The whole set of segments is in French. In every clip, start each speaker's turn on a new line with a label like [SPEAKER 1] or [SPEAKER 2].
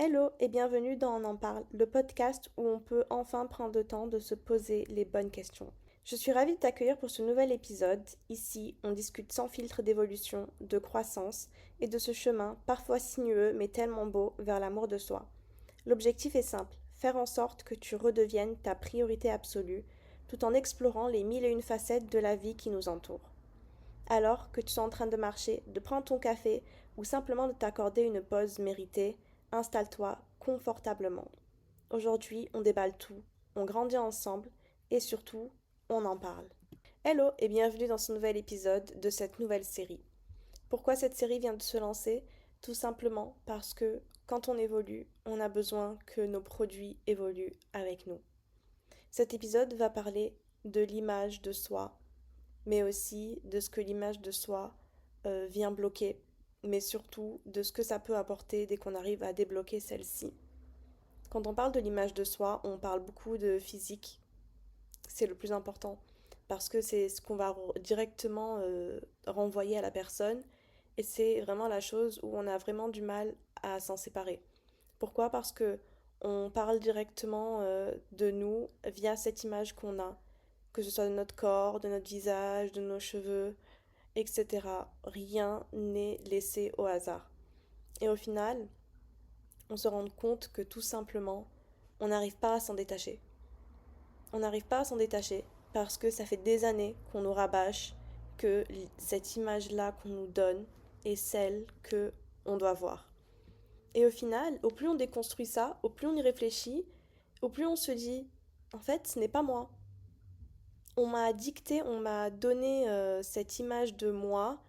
[SPEAKER 1] Hello et bienvenue dans On en parle, le podcast où on peut enfin prendre le temps de se poser les bonnes questions. Je suis ravie de t'accueillir pour ce nouvel épisode. Ici, on discute sans filtre d'évolution, de croissance et de ce chemin parfois sinueux mais tellement beau vers l'amour de soi. L'objectif est simple, faire en sorte que tu redeviennes ta priorité absolue tout en explorant les mille et une facettes de la vie qui nous entoure. Alors que tu sois en train de marcher, de prendre ton café ou simplement de t'accorder une pause méritée, installe-toi confortablement. Aujourd'hui, on déballe tout, on grandit ensemble et surtout, on en parle. Hello et bienvenue dans ce nouvel épisode de cette nouvelle série. Pourquoi cette série vient de se lancer? Tout simplement parce que quand on évolue, on a besoin que nos produits évoluent avec nous. Cet épisode va parler de l'image de soi, mais aussi de ce que l'image de soi vient bloquer, mais surtout de ce que ça peut apporter dès qu'on arrive à débloquer celle-ci. Quand on parle de l'image de soi, on parle beaucoup de physique, c'est le plus important, parce que c'est ce qu'on va directement renvoyer à la personne, et c'est vraiment la chose où on a vraiment du mal à s'en séparer. Pourquoi? Parce que on parle directement de nous via cette image qu'on a, que ce soit de notre corps, de notre visage, de nos cheveux, etc. Rien n'est laissé au hasard. Et au final, on se rend compte que tout simplement, on n'arrive pas à s'en détacher. On n'arrive pas à s'en détacher parce que ça fait des années qu'on nous rabâche que cette image-là qu'on nous donne est celle que on doit voir. Et au final, au plus on déconstruit ça, au plus on y réfléchit, au plus on se dit, en fait, ce n'est pas moi. On m'a dicté, on m'a donné cette image de moi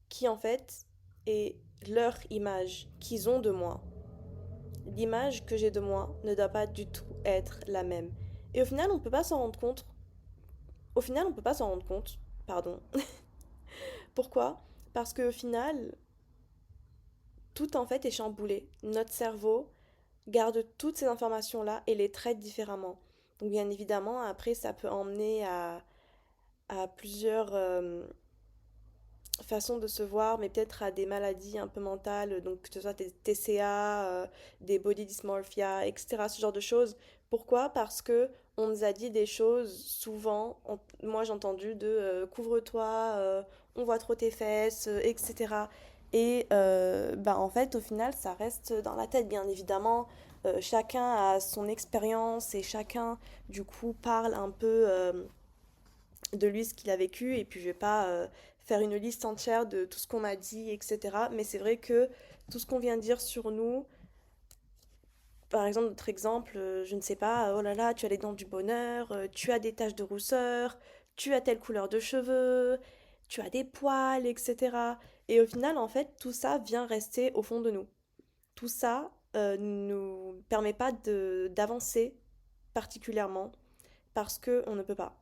[SPEAKER 1] qui en fait est leur image qu'ils ont de moi. L'image que j'ai de moi ne doit pas du tout être la même. Et au final, on peut pas s'en rendre compte. Au final, on peut pas s'en rendre compte. Pardon. Pourquoi? Parce qu'au final, tout en fait est chamboulé. Notre cerveau garde toutes ces informations-là et les traite différemment. Donc bien évidemment, après, ça peut emmener à plusieurs façon de se voir, mais peut-être à des maladies un peu mentales, donc que ce soit des TCA, des body dysmorphia, etc., ce genre de choses. Pourquoi? Parce que on nous a dit des choses souvent, moi j'ai entendu de couvre-toi, on voit trop tes fesses, etc. Et bah, en fait, au final, ça reste dans la tête, bien évidemment. Chacun a son expérience et chacun, du coup, parle un peu de lui, ce qu'il a vécu, et puis je vais pas faire une liste entière de tout ce qu'on m'a dit, etc. Mais c'est vrai que tout ce qu'on vient de dire sur nous, par exemple, notre exemple, je ne sais pas, oh là là, tu as les dents du bonheur, tu as des taches de rousseur, tu as telle couleur de cheveux, tu as des poils, etc. Et au final, en fait, tout ça vient rester au fond de nous. Tout ça nous permet pas d'avancer particulièrement parce que on ne peut pas,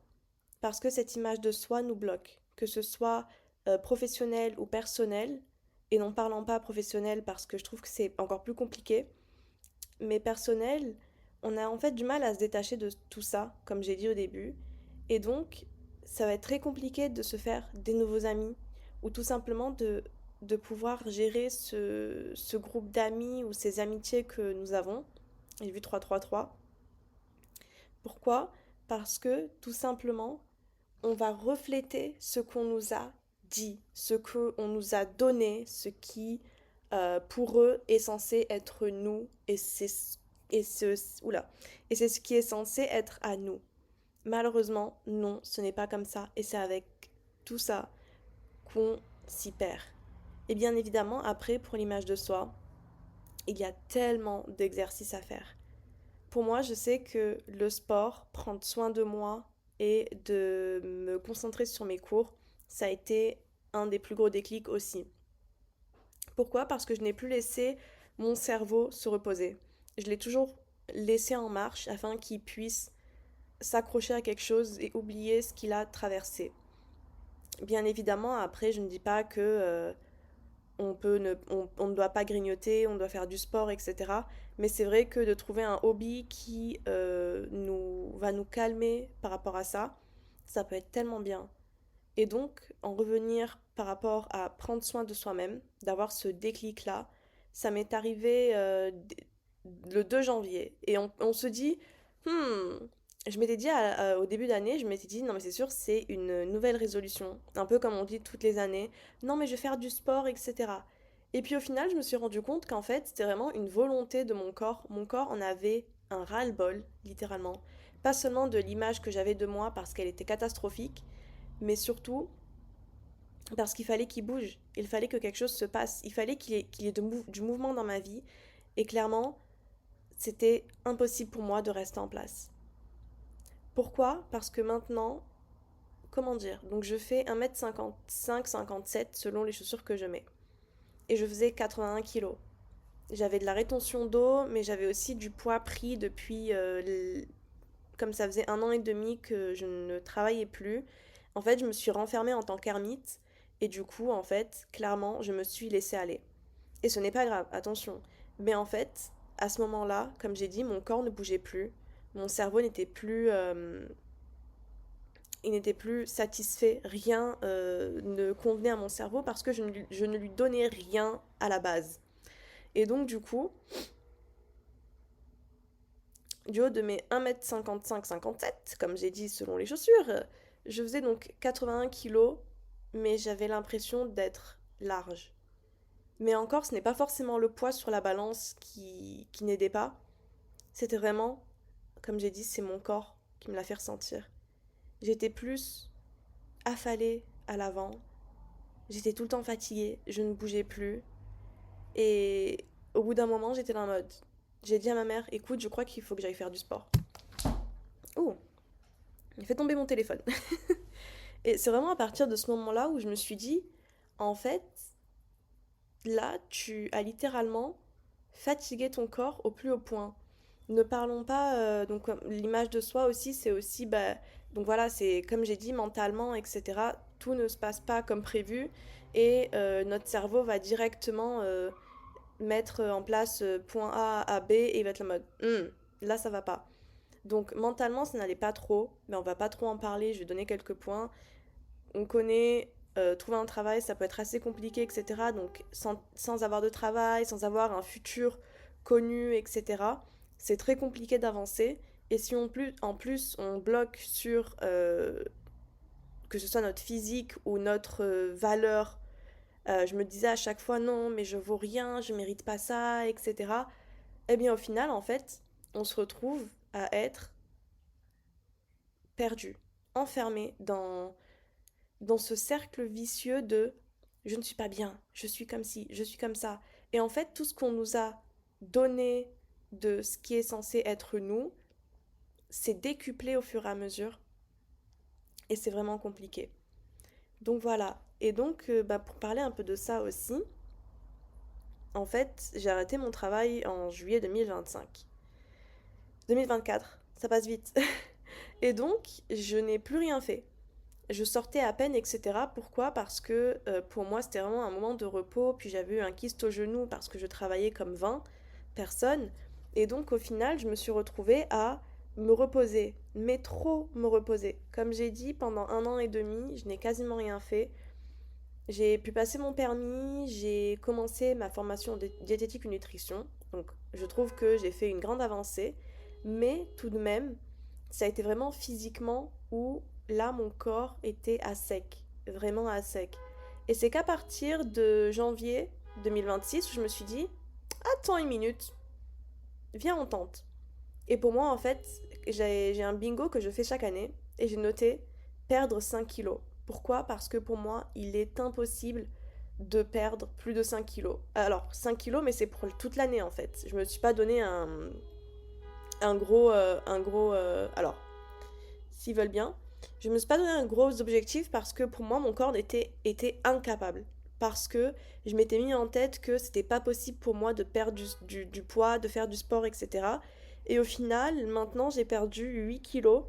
[SPEAKER 1] parce que cette image de soi nous bloque, que ce soit professionnel ou personnel, et n'en parlant pas professionnel parce que je trouve que c'est encore plus compliqué, mais personnel, on a en fait du mal à se détacher de tout ça, comme j'ai dit au début, et donc ça va être très compliqué de se faire des nouveaux amis, ou tout simplement de pouvoir gérer ce groupe d'amis ou ces amitiés que nous avons. J'ai vu 333. Pourquoi? Parce que tout simplement, on va refléter ce qu'on nous a dit, ce qu'on nous a donné, ce qui, pour eux, est censé être nous, oula, et c'est ce qui est censé être à nous. Malheureusement, non, ce n'est pas comme ça, et c'est avec tout ça qu'on s'y perd. Et bien évidemment, après, pour l'image de soi, il y a tellement d'exercices à faire. Pour moi, je sais que le sport, prendre soin de moi et de me concentrer sur mes cours, ça a été un des plus gros déclics aussi. Pourquoi? Parce que je n'ai plus laissé mon cerveau se reposer. Je l'ai toujours laissé en marche afin qu'il puisse s'accrocher à quelque chose et oublier ce qu'il a traversé. Bien évidemment, après, je ne dis pas que on ne doit pas grignoter, on doit faire du sport, etc. Mais c'est vrai que de trouver un hobby qui va nous calmer par rapport à ça, ça peut être tellement bien. Et donc, en revenir par rapport à prendre soin de soi-même, d'avoir ce déclic-là, ça m'est arrivé le 2 janvier. Et on se dit, je m'étais dit au début d'année, je m'étais dit, non mais c'est sûr, c'est une nouvelle résolution. Un peu comme on dit toutes les années, non mais je vais faire du sport, etc. Et puis au final, je me suis rendu compte qu'en fait, c'était vraiment une volonté de mon corps. Mon corps en avait un ras-le-bol, littéralement. Pas seulement de l'image que j'avais de moi parce qu'elle était catastrophique, mais surtout parce qu'il fallait qu'il bouge, il fallait que quelque chose se passe, il fallait qu'il y ait du mouvement dans ma vie, et clairement, c'était impossible pour moi de rester en place. Pourquoi? Parce que maintenant, comment dire, donc je fais 1m55-57 selon les chaussures que je mets, et je faisais 81 kilos. J'avais de la rétention d'eau, mais j'avais aussi du poids pris depuis, comme ça faisait 1 an et demi que je ne travaillais plus. En fait, je me suis renfermée en tant qu'ermite, et du coup, en fait, clairement, je me suis laissée aller. Et ce n'est pas grave, attention. Mais en fait, à ce moment-là, comme j'ai dit, mon corps ne bougeait plus. Mon cerveau n'était plus, il n'était plus satisfait. Rien ne convenait à mon cerveau parce que je ne lui donnais rien à la base. Et donc, du coup, du haut de mes 1m55-57, comme j'ai dit selon les chaussures, je faisais donc 81 kilos, mais j'avais l'impression d'être large. Mais encore, ce n'est pas forcément le poids sur la balance qui n'aidait pas. C'était vraiment, comme j'ai dit, c'est mon corps qui me l'a fait ressentir. J'étais plus affalée à l'avant. J'étais tout le temps fatiguée. Je ne bougeais plus. Et au bout d'un moment, j'étais dans le mode. J'ai dit à ma mère, écoute, je crois qu'il faut que j'aille faire du sport. Oh, j'ai fait tomber mon téléphone. Et c'est vraiment à partir de ce moment-là où je me suis dit, en fait, là, tu as littéralement fatigué ton corps au plus haut point. Ne parlons pas, donc l'image de soi aussi, c'est aussi, bah, donc voilà, c'est comme j'ai dit, mentalement, etc. Tout ne se passe pas comme prévu et notre cerveau va directement mettre en place point A à B et il va être en mode, là ça va pas. Donc mentalement, ça n'allait pas trop, mais on va pas trop en parler, je vais donner quelques points. On connaît, trouver un travail, ça peut être assez compliqué, etc. Donc sans avoir de travail, sans avoir un futur connu, etc., c'est très compliqué d'avancer. Et si en plus on bloque sur que ce soit notre physique ou notre valeur, je me disais à chaque fois non, mais je vaux rien, je mérite pas ça, etc. Eh bien au final, en fait, on se retrouve à être perdu, enfermé dans ce cercle vicieux de je ne suis pas bien, je suis comme ci, je suis comme ça. Et en fait, tout ce qu'on nous a donné de ce qui est censé être nous, c'est décuplé au fur et à mesure. Et c'est vraiment compliqué. Donc voilà. Et donc, pour parler un peu de ça aussi, en fait, j'ai arrêté mon travail en juillet 2025. 2024, ça passe vite. Et donc, je n'ai plus rien fait. Je sortais à peine, etc. Pourquoi? Parce que pour moi, c'était vraiment un moment de repos. Puis j'avais eu un kyste au genou parce que je travaillais comme 20 personnes. Et donc, au final, je me suis retrouvée à me reposer, mais trop me reposer. Comme j'ai dit, pendant 1 an et demi, je n'ai quasiment rien fait. J'ai pu passer mon permis, j'ai commencé ma formation de diététique et nutrition. Donc, je trouve que j'ai fait une grande avancée. Mais tout de même, ça a été vraiment physiquement où là, mon corps était à sec, vraiment à sec. Et c'est qu'à partir de janvier 2026 où je me suis dit, attends une minute, viens on tente. Et pour moi, en fait, j'ai un bingo que je fais chaque année et j'ai noté perdre 5 kilos. Pourquoi? Parce que pour moi, il est impossible de perdre plus de 5 kilos. Alors, 5 kilos, mais c'est pour toute l'année en fait. Je me suis pas donné alors, s'ils veulent bien, je me suis pas donné un gros objectif parce que pour moi, mon corps était incapable. Parce que je m'étais mis en tête que c'était pas possible pour moi de perdre du poids, de faire du sport, etc. Et au final, maintenant, j'ai perdu 8 kilos.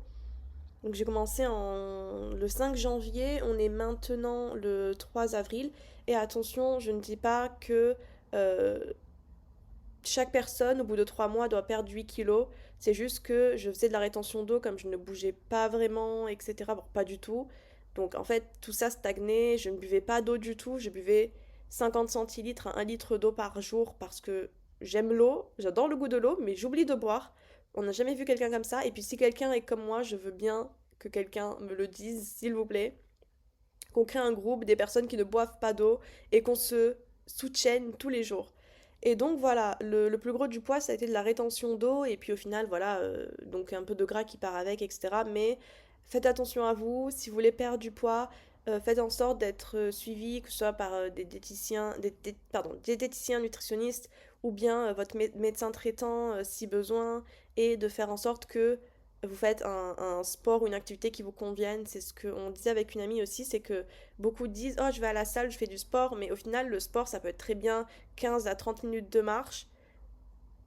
[SPEAKER 1] Donc j'ai commencé le 5 janvier, on est maintenant le 3 avril. Et attention, je ne dis pas que euh, chaque personne, au bout de 3 mois, doit perdre 8 kilos. C'est juste que je faisais de la rétention d'eau comme je ne bougeais pas vraiment, etc. Bon, pas du tout. Donc en fait, tout ça stagnait, je ne buvais pas d'eau du tout, je buvais 50 centilitres à 1 litre d'eau par jour parce que j'aime l'eau, j'adore le goût de l'eau, mais j'oublie de boire. On n'a jamais vu quelqu'un comme ça. Et puis si quelqu'un est comme moi, je veux bien que quelqu'un me le dise, s'il vous plaît. Qu'on crée un groupe des personnes qui ne boivent pas d'eau et qu'on se soutienne tous les jours. Et donc voilà, le plus gros du poids, ça a été de la rétention d'eau, et puis au final, voilà, donc un peu de gras qui part avec, etc. Mais faites attention à vous, si vous voulez perdre du poids, faites en sorte d'être suivi, que ce soit par des diététiciens, pardon, diététiciens, nutritionnistes, ou bien votre médecin traitant si besoin, et de faire en sorte que vous faites un sport ou une activité qui vous convienne. C'est ce qu'on disait avec une amie aussi, c'est que beaucoup disent, oh je vais à la salle, je fais du sport, mais au final le sport ça peut être très bien 15 à 30 minutes de marche,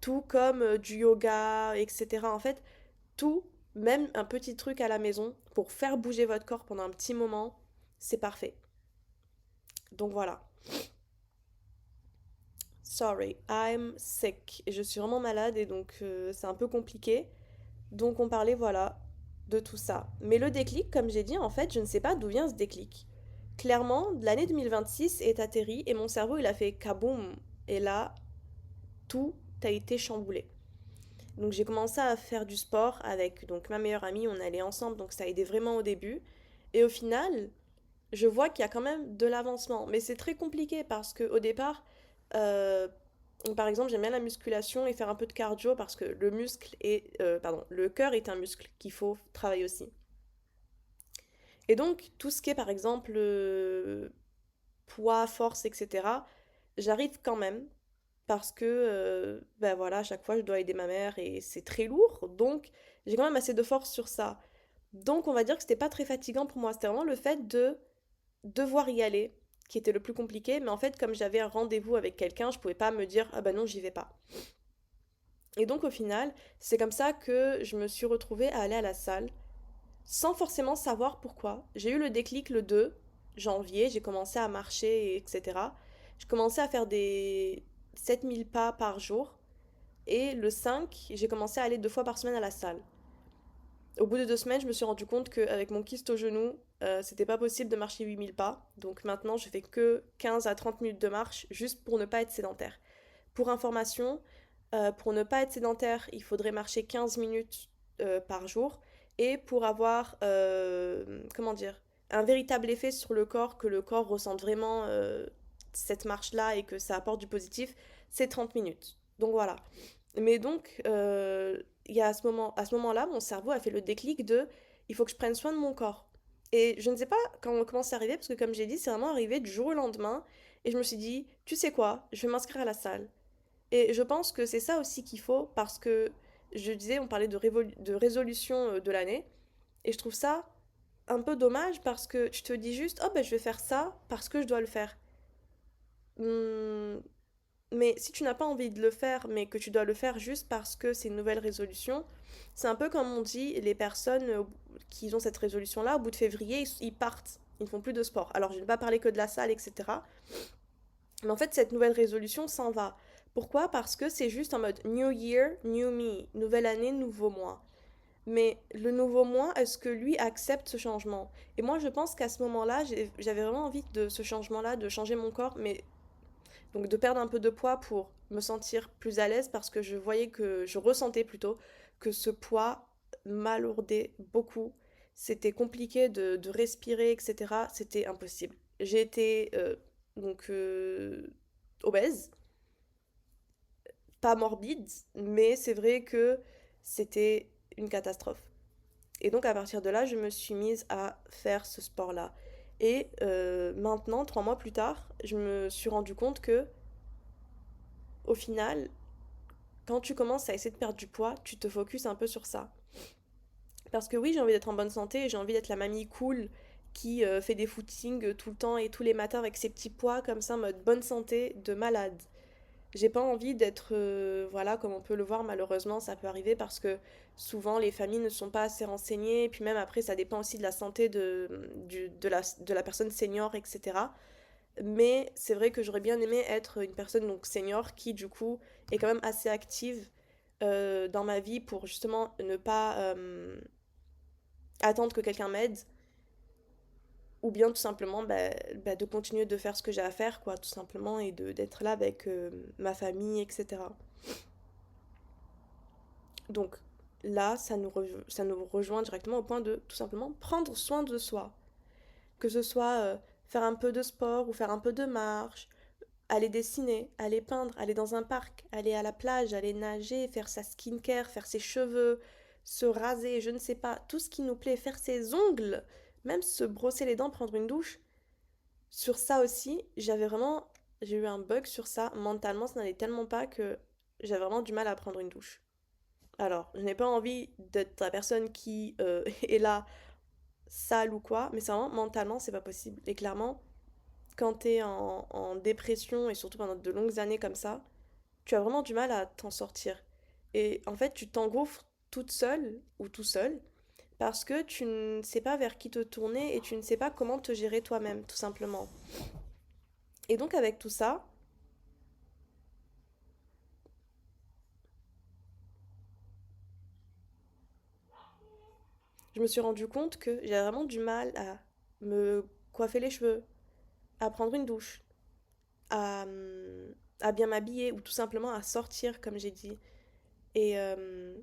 [SPEAKER 1] tout comme du yoga, etc. En fait, tout, même un petit truc à la maison, pour faire bouger votre corps pendant un petit moment, c'est parfait. Donc voilà. Sorry, I'm sick. Et je suis vraiment malade et donc c'est un peu compliqué. Donc on parlait, voilà, de tout ça. Mais le déclic, comme j'ai dit, en fait, je ne sais pas d'où vient ce déclic. Clairement, l'année 2026 est atterrie et mon cerveau, il a fait kaboum. Et là, tout a été chamboulé. Donc j'ai commencé à faire du sport avec donc ma meilleure amie, on allait ensemble, donc ça a aidé vraiment au début. Et au final, je vois qu'il y a quand même de l'avancement. Mais c'est très compliqué parce qu'au départ, euh, par exemple, j'aime bien la musculation et faire un peu de cardio parce que le cœur est un muscle qu'il faut travailler aussi. Et donc, tout ce qui est par exemple poids, force, etc., j'arrive quand même parce que, ben voilà, à chaque fois je dois aider ma mère et c'est très lourd. Donc, j'ai quand même assez de force sur ça. Donc, on va dire que c'était pas très fatigant pour moi. C'était vraiment le fait de devoir y aller qui était le plus compliqué. Mais en fait, comme j'avais un rendez-vous avec quelqu'un, je pouvais pas me dire, ah ben non, j'y vais pas. Et donc, au final, c'est comme ça que je me suis retrouvée à aller à la salle sans forcément savoir pourquoi. J'ai eu le déclic le 2 janvier, j'ai commencé à marcher, etc. Je commençais à faire des 7 000 pas par jour. Et le 5, j'ai commencé à aller 2 fois par semaine à la salle. Au bout de 2 semaines, je me suis rendu compte qu'avec mon kyste au genou, c'était pas possible de marcher 8 000 pas. Donc maintenant, je fais que 15 à 30 minutes de marche juste pour ne pas être sédentaire. Pour information, pour ne pas être sédentaire, il faudrait marcher 15 minutes par jour. Et pour avoir, comment dire, un véritable effet sur le corps, que le corps ressente vraiment cette marche-là et que ça apporte du positif, c'est 30 minutes. Donc voilà. Mais donc, il y a à ce moment-là, mon cerveau a fait le déclic de il faut que je prenne soin de mon corps. Et je ne sais pas comment c'est arrivé, parce que comme j'ai dit, c'est vraiment arrivé du jour au lendemain. Et je me suis dit, tu sais quoi, je vais m'inscrire à la salle. Et je pense que c'est ça aussi qu'il faut, parce que je disais, on parlait de résolution de l'année. Et je trouve ça un peu dommage parce que tu te dis juste, oh ben je vais faire ça parce que je dois le faire. Hum, mais si tu n'as pas envie de le faire, mais que tu dois le faire juste parce que c'est une nouvelle résolution, c'est un peu comme on dit, les personnes qui ont cette résolution-là, au bout de février, ils partent, ils ne font plus de sport. Alors, je ne vais pas parler que de la salle, etc. Mais en fait, cette nouvelle résolution s'en va. Pourquoi? Parce que c'est juste en mode New Year, New Me, nouvelle année, nouveau moi. Mais le nouveau moi, est-ce que lui accepte ce changement? Et moi, je pense qu'à ce moment-là, j'avais vraiment envie de ce changement-là, de changer mon corps, mais donc de perdre un peu de poids pour me sentir plus à l'aise parce que je ressentais plutôt que ce poids m'alourdait beaucoup. C'était compliqué de respirer, etc. C'était impossible. J'ai été obèse, pas morbide, mais c'est vrai que c'était une catastrophe. Et donc à partir de là, je me suis mise à faire ce sport-là. Et maintenant, 3 mois plus tard, je me suis rendu compte que au final, quand tu commences à essayer de perdre du poids, tu te focuses un peu sur ça. Parce que oui, j'ai envie d'être en bonne santé, et j'ai envie d'être la mamie cool qui fait des footings tout le temps et tous les matins avec ses petits poids comme ça en mode bonne santé de malade. J'ai pas envie d'être, voilà, comme on peut le voir, malheureusement, ça peut arriver parce que souvent les familles ne sont pas assez renseignées, et puis même après, ça dépend aussi de la santé de la personne senior, etc. Mais c'est vrai que j'aurais bien aimé être une personne donc senior qui du coup est quand même assez active dans ma vie pour justement ne pas attendre que quelqu'un m'aide. ou bien tout simplement de continuer de faire ce que j'ai à faire, quoi, tout simplement, et d'être là avec ma famille, etc. Donc là, ça nous rejoint directement au point de tout simplement prendre soin de soi. Que ce soit faire un peu de sport ou faire un peu de marche, aller dessiner, aller peindre, aller dans un parc, aller à la plage, aller nager, faire sa skincare, faire ses cheveux, se raser, je ne sais pas, tout ce qui nous plaît, faire ses ongles, même se brosser les dents, prendre une douche. Sur ça aussi, j'ai eu un bug sur ça. Mentalement, ça n'allait tellement pas que j'avais vraiment du mal à prendre une douche. Alors, je n'ai pas envie d'être la personne qui est là sale ou quoi, mais c'est vraiment mentalement, c'est pas possible. Et clairement, quand t'es en dépression et surtout pendant de longues années comme ça, tu as vraiment du mal à t'en sortir. Et en fait, tu t'engouffres toute seule ou tout seul parce que tu ne sais pas vers qui te tourner et tu ne sais pas comment te gérer toi-même, tout simplement. Et donc avec tout ça, je me suis rendu compte que j'avais vraiment du mal à me coiffer les cheveux, à prendre une douche, à, à bien m'habiller ou tout simplement à sortir, comme j'ai dit. Et, euh,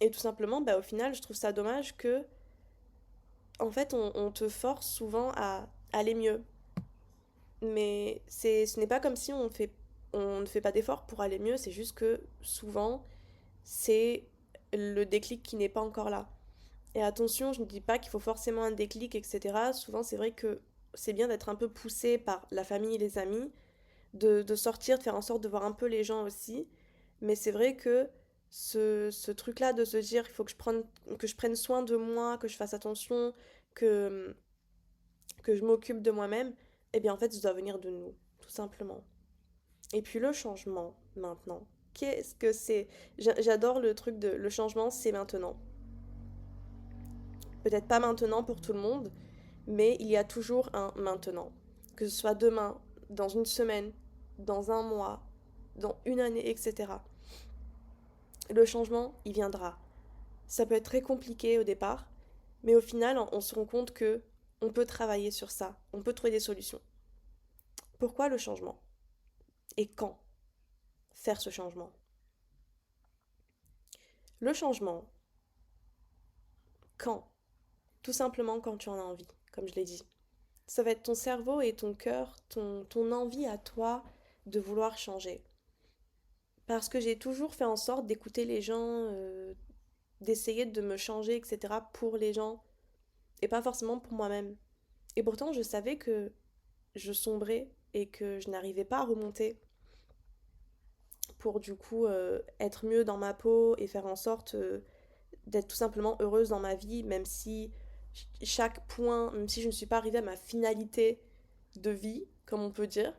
[SPEAKER 1] et tout simplement, au final, je trouve ça dommage que, en fait, on te force souvent à aller mieux. Mais ce n'est pas comme si on ne fait pas d'efforts pour aller mieux, c'est juste que souvent, c'est le déclic qui n'est pas encore là. Et attention, je ne dis pas qu'il faut forcément un déclic, etc. Souvent, c'est vrai que c'est bien d'être un peu poussé par la famille et les amis, de sortir, de faire en sorte de voir un peu les gens aussi. Mais c'est vrai que ce truc-là de se dire il faut que je prenne soin de moi, que je fasse attention, que, que je m'occupe de moi-même, eh bien en fait, ça doit venir de nous, tout simplement. Et puis le changement, maintenant. Qu'est-ce que c'est? J'adore le truc de le changement, c'est maintenant. Peut-être pas maintenant pour tout le monde, mais il y a toujours un maintenant. Que ce soit demain, dans une semaine, dans un mois, dans une année, etc. Le changement, il viendra. Ça peut être très compliqué au départ, mais au final, on se rend compte que on peut travailler sur ça, on peut trouver des solutions. Pourquoi le changement? Et quand faire ce changement? Le changement, quand? Tout simplement quand tu en as envie, comme je l'ai dit. Ça va être ton cerveau et ton cœur, ton envie à toi de vouloir changer. Parce que j'ai toujours fait en sorte d'écouter les gens, d'essayer de me changer, etc. pour les gens et pas forcément pour moi-même. Et pourtant, je savais que je sombrais et que je n'arrivais pas à remonter pour du coup être mieux dans ma peau et faire en sorte d'être tout simplement heureuse dans ma vie, même si chaque point, même si je ne suis pas arrivée à ma finalité de vie, comme on peut dire,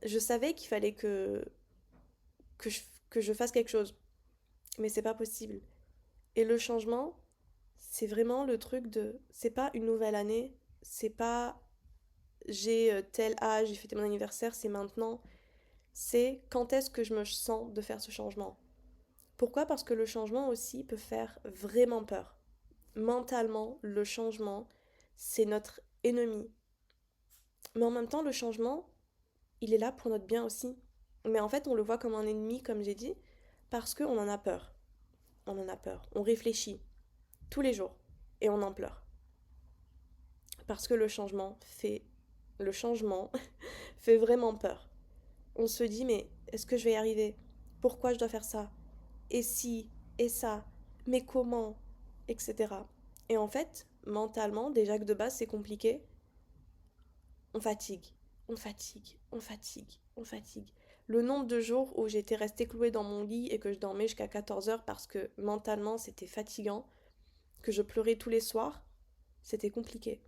[SPEAKER 1] je savais qu'il fallait que, je, que je fasse quelque chose. Mais c'est pas possible. Et le changement, c'est vraiment le truc de. C'est pas une nouvelle année, c'est pas j'ai tel âge, j'ai fêté mon anniversaire, c'est maintenant. C'est quand est-ce que je me sens de faire ce changement. Pourquoi? Parce que le changement aussi peut faire vraiment peur. Mentalement, le changement, c'est notre ennemi. Mais en même temps, le changement, il est là pour notre bien aussi. Mais en fait, on le voit comme un ennemi, comme j'ai dit, parce qu'on en a peur. On en a peur. On réfléchit tous les jours et on en pleure. Parce que le changement fait vraiment peur. On se dit, mais est-ce que je vais y arriver? Pourquoi je dois faire ça? Et si? Et ça? Mais comment? Etc. Et en fait, mentalement, déjà que de base c'est compliqué, on fatigue, on fatigue, on fatigue, on fatigue. Le nombre de jours où j'étais restée clouée dans mon lit et que je dormais jusqu'à 14 heures parce que mentalement c'était fatigant, que je pleurais tous les soirs, c'était compliqué.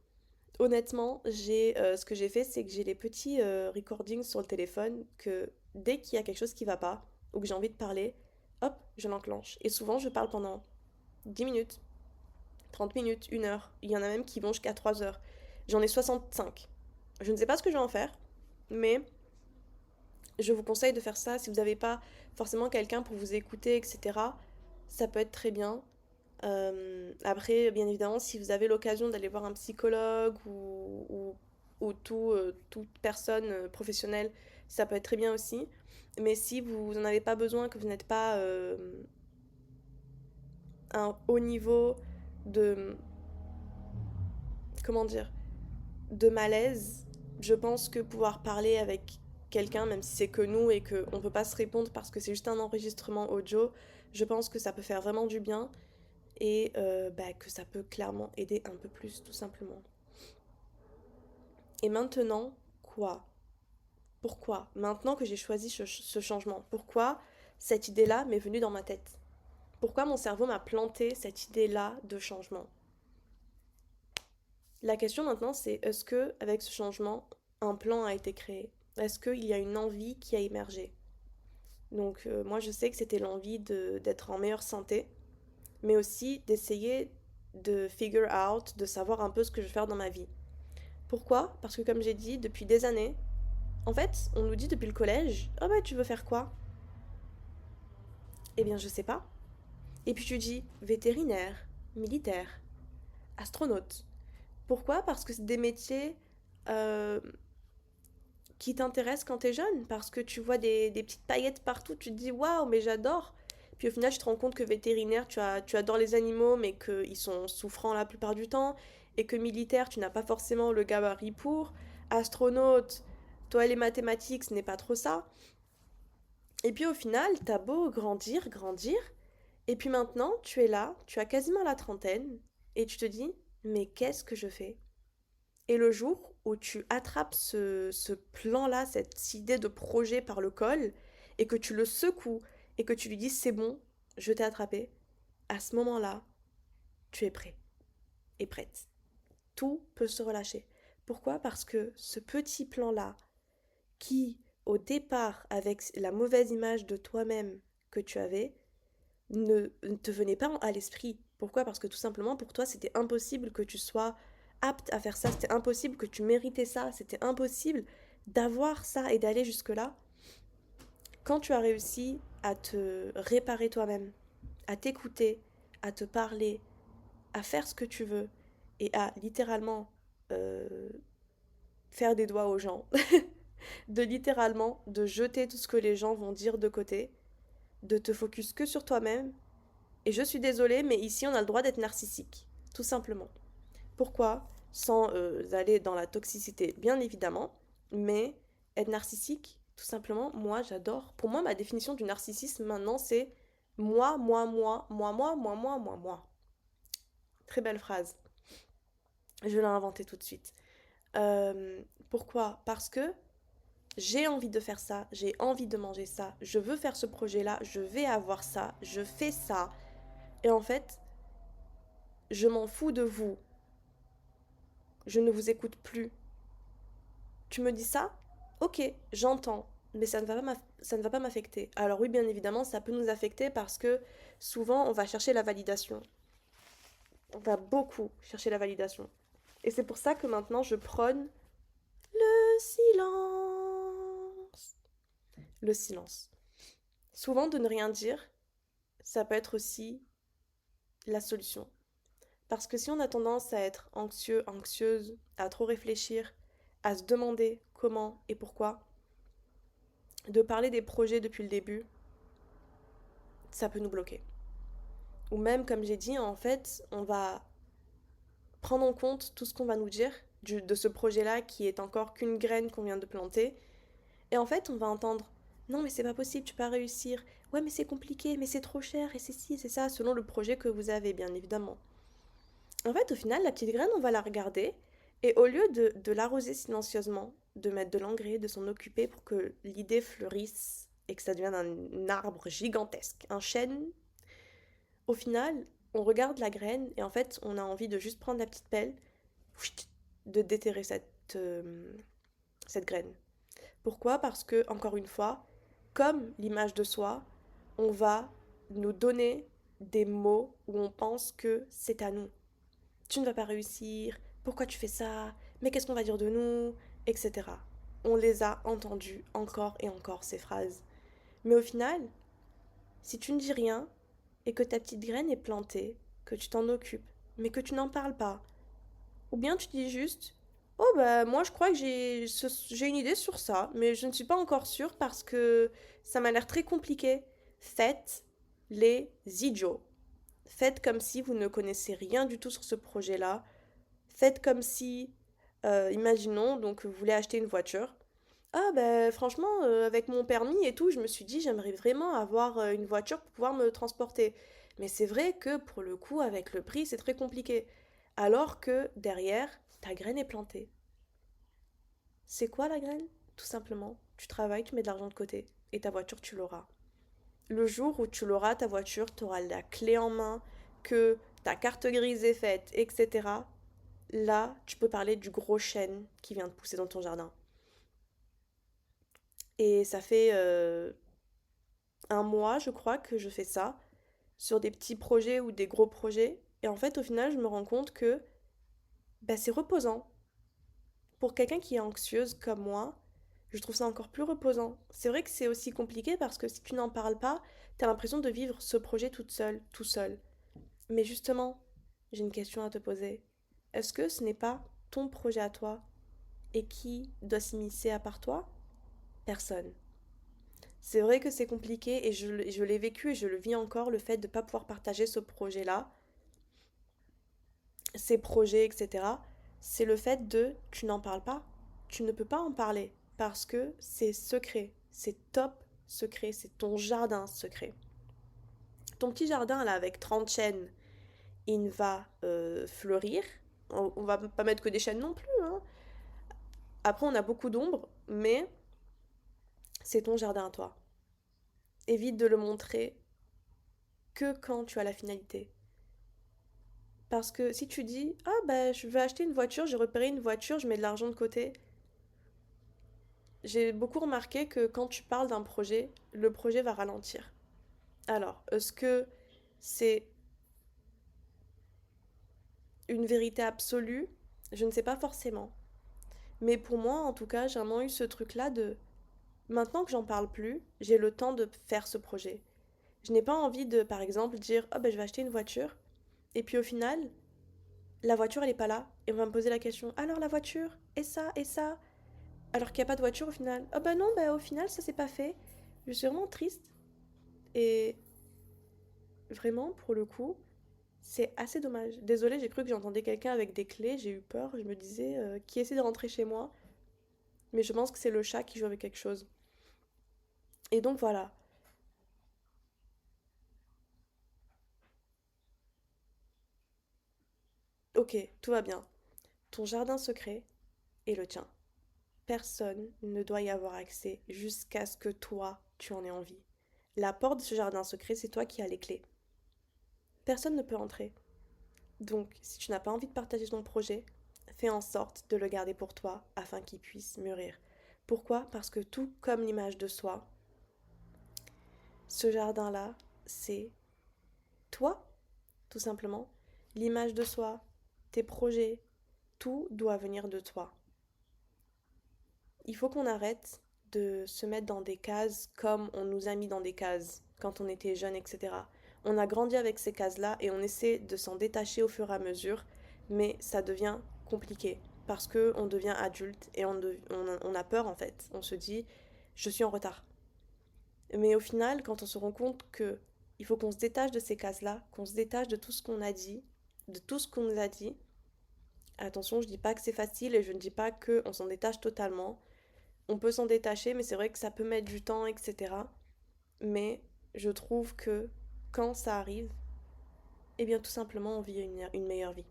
[SPEAKER 1] Honnêtement, ce que j'ai fait, c'est que j'ai les petits recordings sur le téléphone que dès qu'il y a quelque chose qui va pas ou que j'ai envie de parler, hop, je l'enclenche. Et souvent, je parle pendant 10 minutes, 30 minutes, 1 heure. Il y en a même qui vont jusqu'à 3 heures. J'en ai 65. Je ne sais pas ce que je vais en faire, mais je vous conseille de faire ça si vous n'avez pas forcément quelqu'un pour vous écouter, etc. Ça peut être très bien. Après, bien évidemment, si vous avez l'occasion d'aller voir un psychologue ou toute personne professionnelle, ça peut être très bien aussi. Mais si vous n'en avez pas besoin, que vous n'êtes pas à un haut niveau de, comment dire, de malaise, je pense que pouvoir parler avec quelqu'un, même si c'est que nous et qu'on ne peut pas se répondre parce que c'est juste un enregistrement audio, je pense que ça peut faire vraiment du bien et que ça peut clairement aider un peu plus, tout simplement. Et maintenant, quoi? Pourquoi? Maintenant que j'ai choisi ce changement, pourquoi cette idée-là m'est venue dans ma tête? Pourquoi mon cerveau m'a planté cette idée-là de changement? La question maintenant, c'est est-ce que avec ce changement, un plan a été créé? Est-ce qu'il y a une envie qui a émergé? Donc moi, je sais que c'était l'envie d'être en meilleure santé, mais aussi d'essayer de figure out, de savoir un peu ce que je veux faire dans ma vie. Pourquoi? Parce que comme j'ai dit, depuis des années, en fait, on nous dit depuis le collège, ah bah tu veux faire quoi? Eh bien je sais pas. Et puis tu dis vétérinaire, militaire, astronaute. Pourquoi? Parce que c'est des métiers euh, qui t'intéressent quand t'es jeune, parce que tu vois des petites paillettes partout, tu te dis waouh, mais j'adore. Puis au final, tu te rends compte que vétérinaire, tu adores les animaux, mais qu'ils sont souffrants la plupart du temps, et que militaire, tu n'as pas forcément le gabarit pour. Astronaute, toi, les mathématiques, ce n'est pas trop ça. Et puis au final, t'as beau grandir, grandir, et puis maintenant, tu es là, tu as quasiment la trentaine, et tu te dis, mais qu'est-ce que je fais? Et le jour où tu attrapes ce plan-là, cette idée de projet par le col, et que tu le secoues, et que tu lui dis, c'est bon, je t'ai attrapé, à ce moment-là, tu es prêt et prête. Tout peut se relâcher. Pourquoi? Parce que ce petit plan-là, qui, au départ, avec la mauvaise image de toi-même que tu avais, ne te venait pas à l'esprit. Pourquoi? Parce que tout simplement, pour toi, c'était impossible que tu sois apte à faire ça, c'était impossible que tu méritais ça, c'était impossible d'avoir ça et d'aller jusque-là. Quand tu as réussi à te réparer toi-même, à t'écouter, à te parler, à faire ce que tu veux et à littéralement euh, faire des doigts aux gens, de littéralement de jeter tout ce que les gens vont dire de côté, de te focus que sur toi-même. Et je suis désolée, mais ici on a le droit d'être narcissique, tout simplement. Pourquoi? Sans aller dans la toxicité, bien évidemment, mais être narcissique, tout simplement, moi j'adore. Pour moi, ma définition du narcissisme maintenant, c'est moi, moi, moi, moi, moi, moi, moi, moi, moi. Très belle phrase. Je l'ai inventée tout de suite. Euh, Pourquoi? Parce que j'ai envie de faire ça, j'ai envie de manger ça, je veux faire ce projet-là, je vais avoir ça, je fais ça. Et en fait, je m'en fous de vous. Je ne vous écoute plus. Tu me dis ça? Ok, j'entends, mais ça ne va pas m'affecter. Alors oui, bien évidemment, ça peut nous affecter parce que souvent, on va chercher la validation. On va beaucoup chercher la validation. Et c'est pour ça que maintenant, je prône le silence. Le silence. Souvent, de ne rien dire, ça peut être aussi la solution. Parce que si on a tendance à être anxieux, anxieuse, à trop réfléchir, à se demander comment et pourquoi, de parler des projets depuis le début, ça peut nous bloquer. Ou même, comme j'ai dit, en fait, on va prendre en compte tout ce qu'on va nous dire de ce projet-là qui est encore qu'une graine qu'on vient de planter. Et en fait, on va entendre non, mais c'est pas possible, tu peux pas réussir. Ouais, mais c'est compliqué, mais c'est trop cher, et c'est ci, c'est ça, selon le projet que vous avez, bien évidemment. En fait, au final, la petite graine, on va la regarder, et au lieu de l'arroser silencieusement, de mettre de l'engrais, de s'en occuper pour que l'idée fleurisse et que ça devienne un arbre gigantesque, un chêne, au final, on regarde la graine et en fait, on a envie de juste prendre la petite pelle, de déterrer cette graine. Pourquoi? Parce que, encore une fois, comme l'image de soi, on va nous donner des mots où on pense que c'est à nous. Tu ne vas pas réussir, pourquoi tu fais ça, mais qu'est-ce qu'on va dire de nous, etc. On les a entendues encore et encore, ces phrases. Mais au final, si tu ne dis rien et que ta petite graine est plantée, que tu t'en occupes, mais que tu n'en parles pas. Ou bien tu dis juste, oh bah moi je crois que j'ai une idée sur ça, mais je ne suis pas encore sûre parce que ça m'a l'air très compliqué. Faites les idiots. Faites comme si vous ne connaissez rien du tout sur ce projet-là. Faites comme si, imaginons, donc vous voulez acheter une voiture. Ah ben franchement, avec mon permis et tout, je me suis dit j'aimerais vraiment avoir une voiture pour pouvoir me transporter. Mais c'est vrai que pour le coup, avec le prix, c'est très compliqué. Alors que derrière, ta graine est plantée. C'est quoi la graine? Tout simplement, tu travailles, tu mets de l'argent de côté et ta voiture, tu l'auras. Le jour où tu l'auras, ta voiture, tu auras la clé en main, que ta carte grise est faite, etc. Là, tu peux parler du gros chêne qui vient de pousser dans ton jardin. Et ça fait un mois, je crois, que je fais ça sur des petits projets ou des gros projets. Et en fait, au final, je me rends compte que bah, c'est reposant. Pour quelqu'un qui est anxieuse comme moi, je trouve ça encore plus reposant. C'est vrai que c'est aussi compliqué parce que si tu n'en parles pas, t'as l'impression de vivre ce projet toute seule, tout seul. Mais justement, j'ai une question à te poser. Est-ce que ce n'est pas ton projet à toi? Et qui doit s'immiscer à part toi? Personne. C'est vrai que c'est compliqué et je l'ai vécu et je le vis encore, le fait de ne pas pouvoir partager ce projet-là, ces projets, etc. C'est le fait de tu n'en parles pas. Tu ne peux pas en parler parce que c'est secret. C'est top secret. C'est ton jardin secret. Ton petit jardin là avec 30 chênes, il va fleurir. On va pas mettre que des chênes non plus, hein. Après, on a beaucoup d'ombre, mais c'est ton jardin à toi. Évite de le montrer que quand tu as la finalité. Parce que si tu dis, ah bah je veux acheter une voiture, j'ai repéré une voiture, je mets de l'argent de côté, j'ai beaucoup remarqué que quand tu parles d'un projet, le projet va ralentir. Alors, est-ce que c'est une vérité absolue? Je ne sais pas forcément. Mais pour moi, en tout cas, j'ai vraiment eu ce truc-là de, maintenant que j'en parle plus, j'ai le temps de faire ce projet. Je n'ai pas envie de, par exemple, dire, oh ben je vais acheter une voiture, et puis au final, la voiture elle est pas là, et on va me poser la question, alors la voiture, et ça, alors qu'il n'y a pas de voiture au final. Ah bah non, bah au final ça s'est pas fait. Je suis vraiment triste. Et vraiment, pour le coup, c'est assez dommage. Désolée, j'ai cru que j'entendais quelqu'un avec des clés, j'ai eu peur, je me disais qui essaie de rentrer chez moi. Mais je pense que c'est le chat qui joue avec quelque chose. Et donc voilà. Ok, tout va bien. Ton jardin secret est le tien. Personne ne doit y avoir accès jusqu'à ce que toi, tu en aies envie. La porte de ce jardin secret, c'est toi qui as les clés. Personne ne peut entrer. Donc, si tu n'as pas envie de partager ton projet, fais en sorte de le garder pour toi afin qu'il puisse mûrir. Pourquoi? Parce que tout comme l'image de soi, ce jardin-là, c'est toi, tout simplement. L'image de soi, tes projets, tout doit venir de toi. Il faut qu'on arrête de se mettre dans des cases comme on nous a mis dans des cases quand on était jeune, etc. On a grandi avec ces cases-là et on essaie de s'en détacher au fur et à mesure, mais ça devient compliqué parce que on devient adulte et on a peur en fait. On se dit, je suis en retard. Mais au final, quand on se rend compte que il faut qu'on se détache de ces cases-là, qu'on se détache de tout ce qu'on a dit, de tout ce qu'on nous a dit. Attention, je dis pas que c'est facile et je ne dis pas qu'on s'en détache totalement. On peut s'en détacher, mais c'est vrai que ça peut mettre du temps, etc. Mais je trouve que quand ça arrive, eh bien tout simplement on vit une meilleure vie.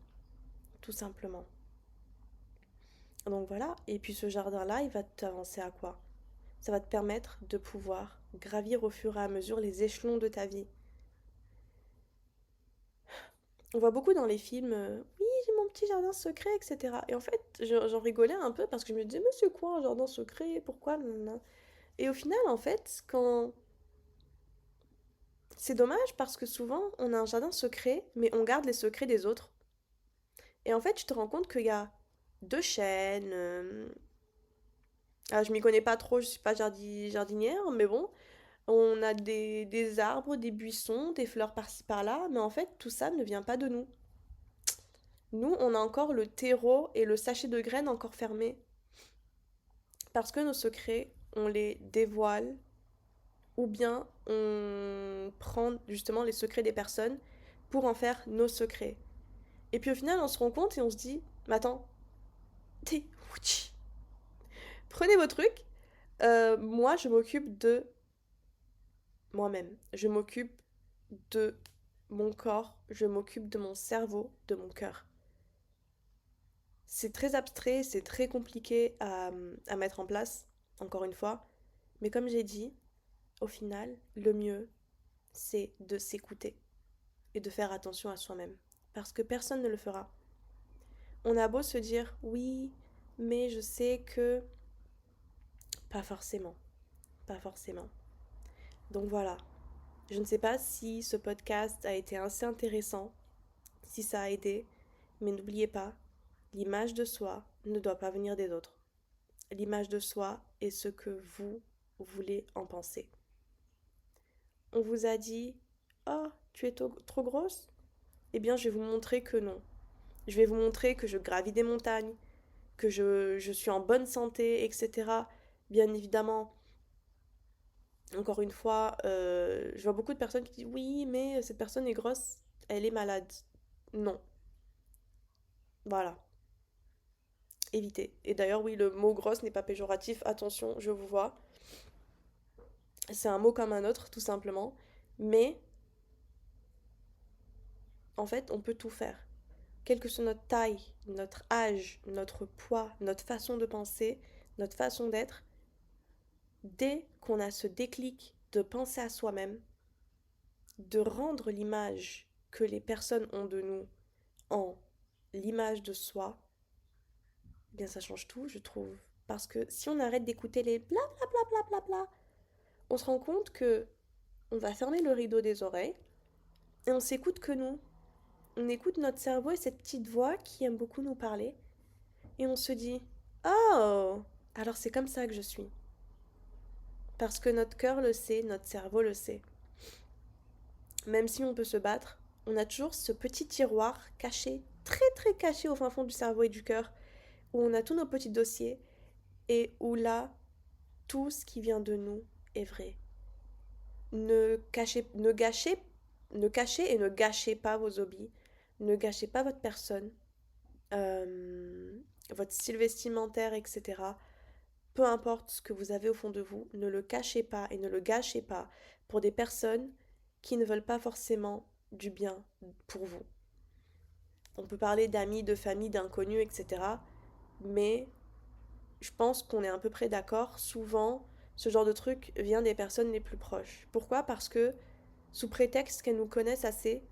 [SPEAKER 1] Tout simplement. Donc voilà, et puis ce jardin-là, il va t'avancer à quoi? Ça va te permettre de pouvoir gravir au fur et à mesure les échelons de ta vie. On voit beaucoup dans les films, oui, j'ai mon petit jardin secret, etc. Et en fait, j'en rigolais un peu parce que je me disais, mais c'est quoi un jardin secret? Pourquoi? Nanana. Et au final, en fait, quand c'est dommage parce que souvent, on a un jardin secret, mais on garde les secrets des autres. Et en fait, tu te rends compte qu'il y a deux chênes. Ah, je m'y connais pas trop, je suis pas jardinière, mais bon. On a des arbres, des buissons, des fleurs par-ci par-là, mais en fait, tout ça ne vient pas de nous. Nous, on a encore le terreau et le sachet de graines encore fermés. Parce que nos secrets, on les dévoile ou bien on prend justement les secrets des personnes pour en faire nos secrets. Et puis au final, on se rend compte et on se dit, mais attends, prenez vos trucs, moi je m'occupe de moi-même, je m'occupe de mon corps, je m'occupe de mon cerveau, de mon cœur. C'est très abstrait, c'est très compliqué à mettre en place, encore une fois, mais comme j'ai dit, au final, le mieux, c'est de s'écouter et de faire attention à soi-même. Parce que personne ne le fera. On a beau se dire oui, mais je sais que... Pas forcément. Pas forcément. Donc voilà. Je ne sais pas si ce podcast a été assez intéressant, si ça a aidé, mais n'oubliez pas, l'image de soi ne doit pas venir des autres. L'image de soi est ce que vous voulez en penser. On vous a dit oh, tu es trop grosse? Eh bien, je vais vous montrer que non. Je vais vous montrer que je gravis des montagnes, que je suis en bonne santé, etc. Bien évidemment, encore une fois, je vois beaucoup de personnes qui disent oui, mais cette personne est grosse, elle est malade. Non. Voilà. Évitez. Et d'ailleurs, oui, le mot grosse n'est pas péjoratif. Attention, je vous vois. C'est un mot comme un autre, tout simplement. Mais, en fait, on peut tout faire. Quelle que soit notre taille, notre âge, notre poids, notre façon de penser, notre façon d'être, dès qu'on a ce déclic de penser à soi-même, de rendre l'image que les personnes ont de nous en l'image de soi, eh bien ça change tout, je trouve. Parce que si on arrête d'écouter les bla bla bla bla bla bla, on se rend compte que on va fermer le rideau des oreilles et on s'écoute que nous. On écoute notre cerveau et cette petite voix qui aime beaucoup nous parler et on se dit oh, alors c'est comme ça que je suis. Parce que notre cœur le sait, notre cerveau le sait. Même si on peut se battre, on a toujours ce petit tiroir caché, très très caché au fin fond du cerveau et du cœur, où on a tous nos petits dossiers et où là, tout ce qui vient de nous est vrai. Ne cachez et ne gâchez pas vos hobbies, ne gâchez pas votre personne, euh, votre style vestimentaire, etc. Peu importe ce que vous avez au fond de vous, ne le cachez pas et ne le gâchez pas pour des personnes qui ne veulent pas forcément du bien pour vous. On peut parler d'amis, de famille, d'inconnus, etc. Mais je pense qu'on est à peu près d'accord. Souvent, ce genre de truc vient des personnes les plus proches. Pourquoi? Parce que, sous prétexte qu'elles nous connaissent assez,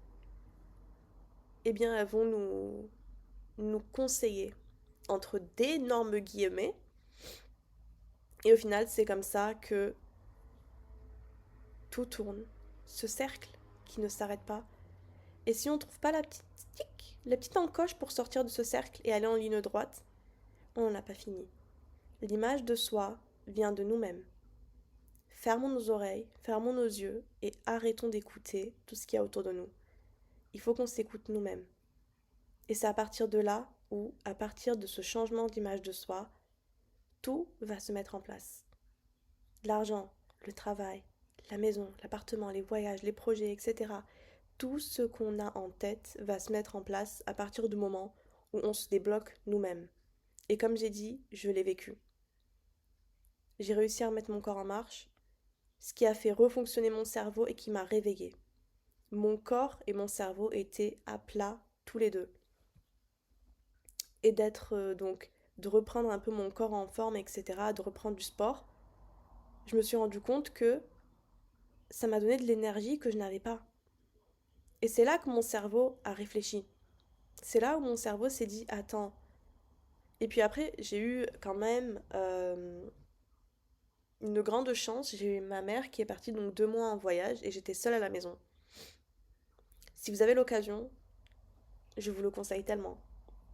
[SPEAKER 1] eh bien, elles vont nous conseiller, entre d'énormes guillemets. Et au final, c'est comme ça que tout tourne. Ce cercle qui ne s'arrête pas. Et si on ne trouve pas la petite encoche pour sortir de ce cercle et aller en ligne droite, on n'a pas fini. L'image de soi vient de nous-mêmes. Fermons nos oreilles, fermons nos yeux et arrêtons d'écouter tout ce qu'il y a autour de nous. Il faut qu'on s'écoute nous-mêmes. Et c'est à partir de là où, à partir de ce changement d'image de soi, tout va se mettre en place. L'argent, le travail, la maison, l'appartement, les voyages, les projets, etc. Tout ce qu'on a en tête va se mettre en place à partir du moment où on se débloque nous-mêmes. Et comme j'ai dit, je l'ai vécu. J'ai réussi à remettre mon corps en marche, ce qui a fait refonctionner mon cerveau et qui m'a réveillée. Mon corps et mon cerveau étaient à plat tous les deux. Et de reprendre un peu mon corps en forme, etc., de reprendre du sport, je me suis rendu compte que ça m'a donné de l'énergie que je n'avais pas. Et c'est là que mon cerveau a réfléchi. C'est là où mon cerveau s'est dit, attends. Et puis après, j'ai eu quand même une grande chance. J'ai eu ma mère qui est partie donc 2 mois en voyage et j'étais seule à la maison. Si vous avez l'occasion, je vous le conseille tellement.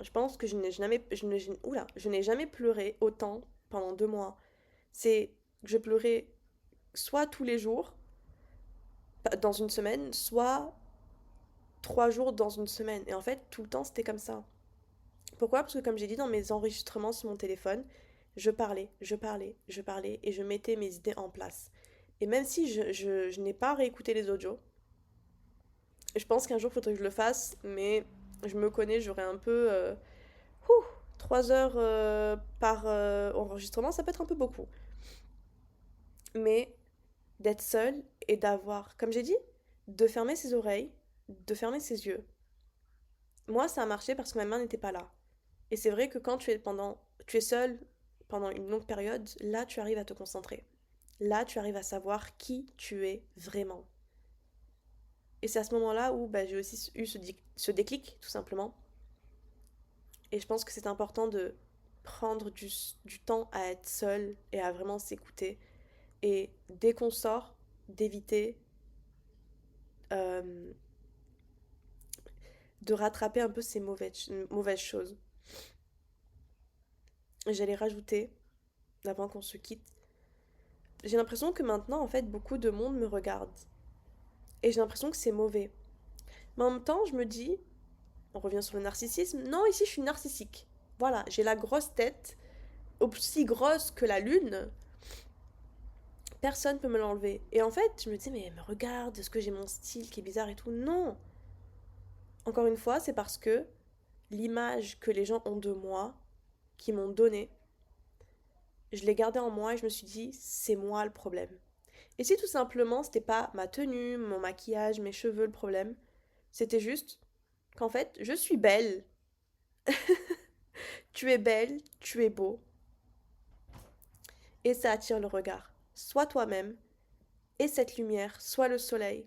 [SPEAKER 1] Je pense que je n'ai jamais pleuré autant pendant 2 mois. Je pleurais soit tous les jours dans une semaine, soit 3 jours dans une semaine. Et en fait, tout le temps, c'était comme ça. Pourquoi? Parce que comme j'ai dit dans mes enregistrements sur mon téléphone, je parlais, je parlais, je parlais et je mettais mes idées en place. Et même si je n'ai pas réécouté les audios, je pense qu'un jour, il faudrait que je le fasse, mais je me connais, j'aurais un peu... ouh, 3 heures par enregistrement, ça peut être un peu beaucoup. Mais d'être seule et d'avoir, comme j'ai dit, de fermer ses oreilles, de fermer ses yeux. Moi, ça a marché parce que ma main n'était pas là. Et c'est vrai que quand tu es seule pendant une longue période, là, tu arrives à te concentrer. Là, tu arrives à savoir qui tu es vraiment. Et c'est à ce moment-là où bah, j'ai aussi eu ce déclic, tout simplement. Et je pense que c'est important de prendre du temps à être seul et à vraiment s'écouter. Et dès qu'on sort, d'éviter euh, de rattraper un peu ces mauvaises choses. J'allais rajouter, avant qu'on se quitte, j'ai l'impression que maintenant, en fait, beaucoup de monde me regarde. Et j'ai l'impression que c'est mauvais. Mais en même temps, je me dis, on revient sur le narcissisme, non, ici je suis narcissique. Voilà, j'ai la grosse tête, aussi grosse que la lune, personne peut me l'enlever. Et en fait, je me dis, mais me regarde, est-ce que j'ai mon style qui est bizarre et tout? Non. Encore une fois, c'est parce que l'image que les gens ont de moi, qui m'ont donnée, je l'ai gardée en moi et je me suis dit, c'est moi le problème. Et si tout simplement, c'était pas ma tenue, mon maquillage, mes cheveux le problème, c'était juste qu'en fait, je suis belle. Tu es belle, tu es beau. Et ça attire le regard. Sois toi-même, et cette lumière, soit le soleil.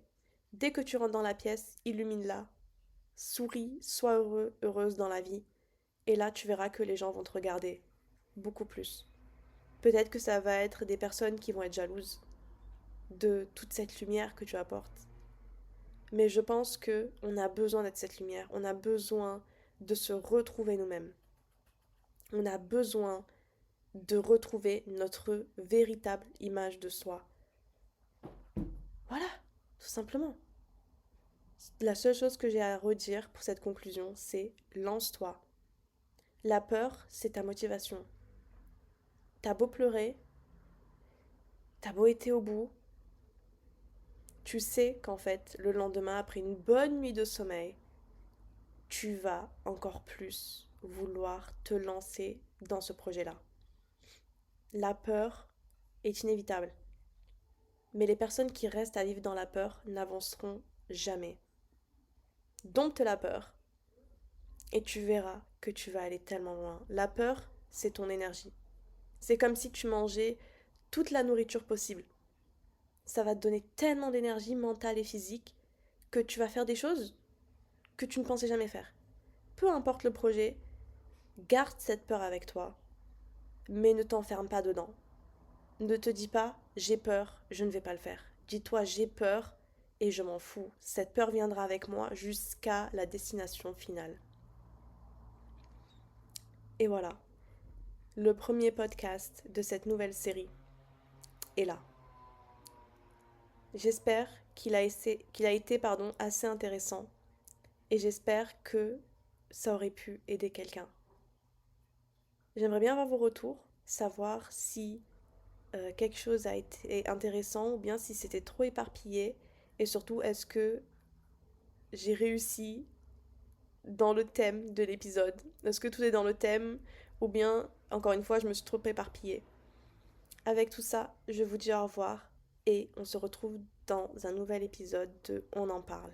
[SPEAKER 1] Dès que tu rentres dans la pièce, illumine-la. Souris, sois heureux, heureuse dans la vie. Et là, tu verras que les gens vont te regarder beaucoup plus. Peut-être que ça va être des personnes qui vont être jalouses de toute cette lumière que tu apportes. Mais je pense que on a besoin d'être cette lumière. On a besoin de se retrouver nous-mêmes. On a besoin de retrouver notre véritable image de soi. Voilà, tout simplement. La seule chose que j'ai à redire pour cette conclusion, c'est lance-toi. La peur, c'est ta motivation. T'as beau pleurer, t'as beau être au bout, tu sais qu'en fait, le lendemain, après une bonne nuit de sommeil, tu vas encore plus vouloir te lancer dans ce projet-là. La peur est inévitable. Mais les personnes qui restent à vivre dans la peur n'avanceront jamais. Dompte la peur et tu verras que tu vas aller tellement loin. La peur, c'est ton énergie. C'est comme si tu mangeais toute la nourriture possible. Ça va te donner tellement d'énergie mentale et physique que tu vas faire des choses que tu ne pensais jamais faire. Peu importe le projet, garde cette peur avec toi, mais ne t'enferme pas dedans. Ne te dis pas j'ai peur, je ne vais pas le faire. Dis-toi j'ai peur et je m'en fous. Cette peur viendra avec moi jusqu'à la destination finale. Et voilà, le premier podcast de cette nouvelle série est là. J'espère qu'il a été assez intéressant et j'espère que ça aurait pu aider quelqu'un. J'aimerais bien avoir vos retours, savoir si quelque chose a été intéressant ou bien si c'était trop éparpillé et surtout est-ce que j'ai réussi dans le thème de l'épisode. Est-ce que tout est dans le thème ou bien, encore une fois, je me suis trop éparpillée. Avec tout ça, je vous dis au revoir et on se retrouve dans un nouvel épisode de On en parle.